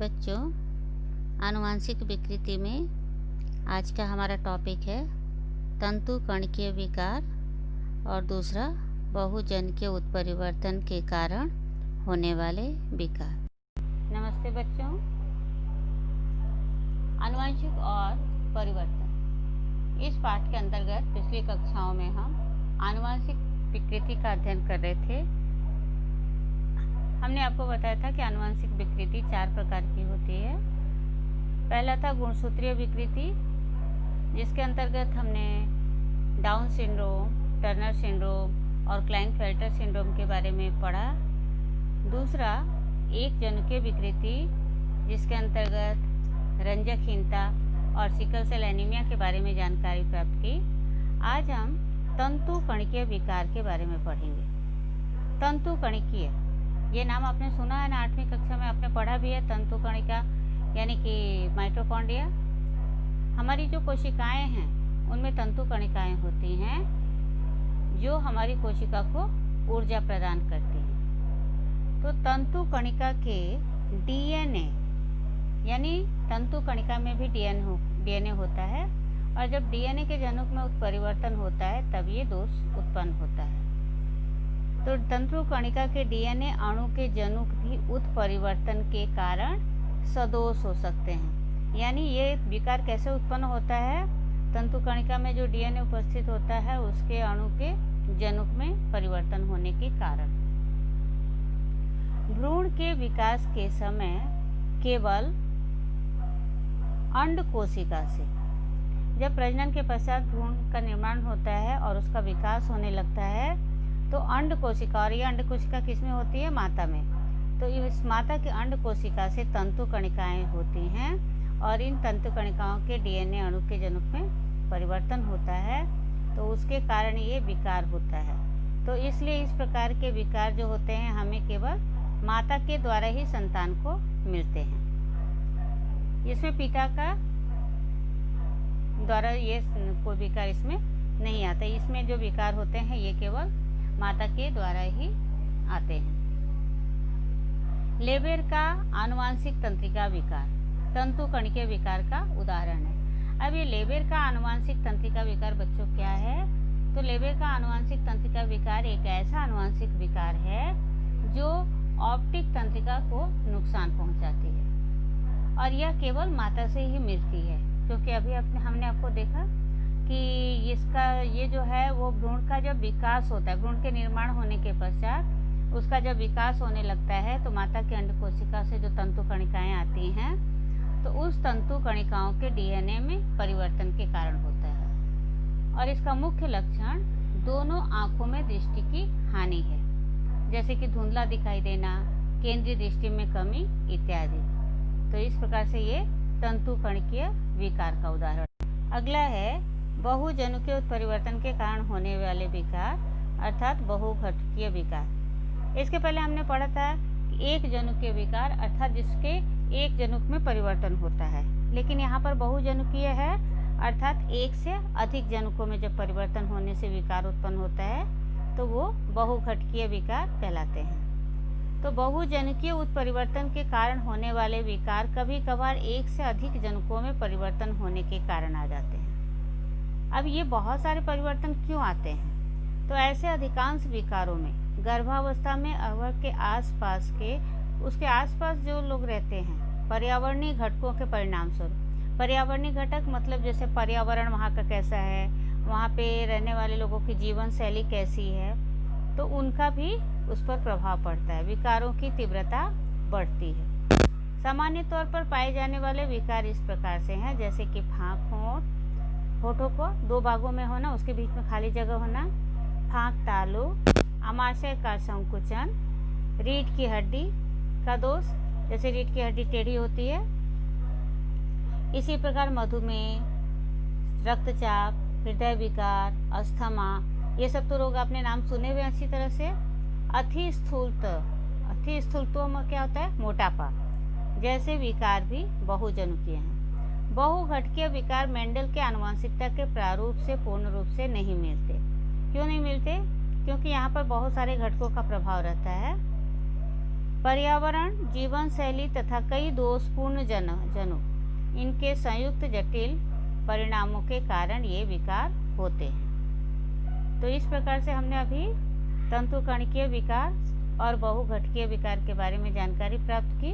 बच्चों, आनुवांशिक विकृति में आज का हमारा टॉपिक है तंतु कणकीय विकार और दूसरा बहुजनकीय उत्परिवर्तन के कारण होने वाले विकार। नमस्ते बच्चों, आनुवांशिक और परिवर्तन इस पाठ के अंतर्गत पिछली कक्षाओं में हम आनुवांशिक विकृति का अध्ययन कर रहे थे। हमने आपको बताया था कि आनुवांशिक विकृति 4 प्रकार की होती है। पहला था गुणसूत्रीय विकृति, जिसके अंतर्गत हमने डाउन सिंड्रोम, टर्नर सिंड्रोम और क्लाइनफेल्टर सिंड्रोम के बारे में पढ़ा। दूसरा एक जनुकीय विकृति, जिसके अंतर्गत रंजकहीनता और सिकल सेल एनीमिया के बारे में जानकारी प्राप्त की। आज हम तंतु कणकीय विकार के बारे में पढ़ेंगे। तंतु कणकीय, ये नाम आपने सुना है ना, 8वीं कक्षा में आपने पढ़ा भी है। तंतु कणिका यानी कि माइटोकॉन्ड्रिया। हमारी जो कोशिकाएं हैं उनमें तंतु कणिकाएं होती हैं जो हमारी कोशिका को ऊर्जा प्रदान करती हैं। तो तंतु कणिका के डीएनए यानी तंतु कणिका में भी डीएनए होता है, और जब डीएनए के जनुक में उत्परिवर्तन होता है तब ये दोष उत्पन्न होता है। तो तंतु कणिका के डीएनए अणु के जनुक भी उत्परिवर्तन के कारण सदोष हो सकते हैं। यानी ये विकार कैसे उत्पन्न होता है? तंतु कणिका में जो डीएनए उपस्थित होता है उसके अणु के जनुक में परिवर्तन होने के कारण। भ्रूण के विकास के समय केवल अंड कोशिका से, जब प्रजनन के पश्चात भ्रूण का निर्माण होता है और उसका विकास होने लगता है, तो अंड कोशिका, और ये अंड कोशिका किसमें होती है? माता में। तो इस माता के अंड कोशिका से तंतु कणिकाएं होती हैं और इन तंतु कणिकाओं के डीएनए अणु के जनुक में परिवर्तन होता है, तो उसके कारण ये विकार होता है। तो इसलिए इस प्रकार के विकार जो होते हैं हमें केवल माता के द्वारा ही संतान को मिलते हैं। इसमें पिता का द्वारा ये कोई विकार इसमें नहीं आता। इसमें जो विकार होते हैं ये केवल माता के द्वारा ही आते हैं। लेबर का आनुवांशिक तंत्रिका विकार तंतु कणकीय विकार का उदाहरण है। अब ये लेबर का आनुवांशिक तंत्रिका विकार बच्चों क्या है? तो लेबर का आनुवांशिक तंत्रिका विकार एक ऐसा आनुवांशिक विकार है जो ऑप्टिक तंत्रिका को नुकसान पहुंचाती है, और यह केवल माता से ही मिलती है। क्योंकि अभी हमने आपको देखा कि इसका ये जो है वो भ्रूण का जब विकास होता है, भ्रूण के निर्माण होने के पश्चात उसका जब विकास होने लगता है तो माता के अंड कोशिका से जो तंतु कणिकाएं आती हैं, तो उस तंतु कणिकाओं के डीएनए में परिवर्तन के कारण होता है। और इसका मुख्य लक्षण दोनों आँखों में दृष्टि की हानि है, जैसे कि धुंधला दिखाई देना, केंद्रीय दृष्टि में कमी इत्यादि। तो इस प्रकार से ये तंतु कणकीय विकार का उदाहरण। अगला है बहुजनुकीय उत्परिवर्तन के कारण होने वाले विकार, अर्थात बहुघटकीय विकार। इसके पहले हमने पढ़ा था कि एक जनुकीय विकार, अर्थात जिसके एक जनुक में परिवर्तन होता है, लेकिन यहाँ पर बहुजनुकीय है, अर्थात एक से अधिक जनुकों में जब परिवर्तन होने से विकार उत्पन्न होता है तो वो बहुघटकीय विकार कहलाते हैं। तो बहुजनुकीय उत्परिवर्तन के कारण होने वाले विकार कभी कभार एक से अधिक जनुकों में परिवर्तन होने के कारण आ जाते हैं। अब ये बहुत सारे परिवर्तन क्यों आते हैं? तो ऐसे अधिकांश विकारों में गर्भावस्था में अवयव के आसपास के, उसके आसपास जो लोग रहते हैं, पर्यावरणीय घटकों के परिणाम स्वरूप। पर्यावरणीय घटक मतलब जैसे पर्यावरण वहाँ का कैसा है, वहाँ पे रहने वाले लोगों की जीवन शैली कैसी है, तो उनका भी उस पर प्रभाव पड़ता है, विकारों की तीव्रता बढ़ती है। सामान्य तौर पर पाए जाने वाले विकार इस प्रकार से हैं, जैसे कि फाँक होंठ, होठों को 2 भागों में होना, उसके बीच में खाली जगह होना, फाँक तालु, आमाशय का संकुचन, रीढ़ की हड्डी का दोष, जैसे रीढ़ की हड्डी टेढ़ी होती है। इसी प्रकार मधुमेह, रक्तचाप, हृदय विकार, अस्थमा, ये सब तो रोग आपने नाम सुने हुए अच्छी तरह से। अतिस्थूलत्व में क्या होता है? मोटापा जैसे विकार भी बहुजनुकीय हैं। बहुघटकीय विकार मेंडल के आनुवंशिकता के प्रारूप से पूर्ण रूप से नहीं मिलते। क्यों नहीं मिलते? क्योंकि यहाँ पर बहुत सारे घटकों का प्रभाव रहता है। पर्यावरण, जीवन शैली तथा कई दोषपूर्ण जनों इनके संयुक्त जटिल परिणामों के कारण ये विकार होते हैं। तो इस प्रकार से हमने अभी तंतुकणकीय विकार और बहुघटकीय विकार के बारे में जानकारी प्राप्त की।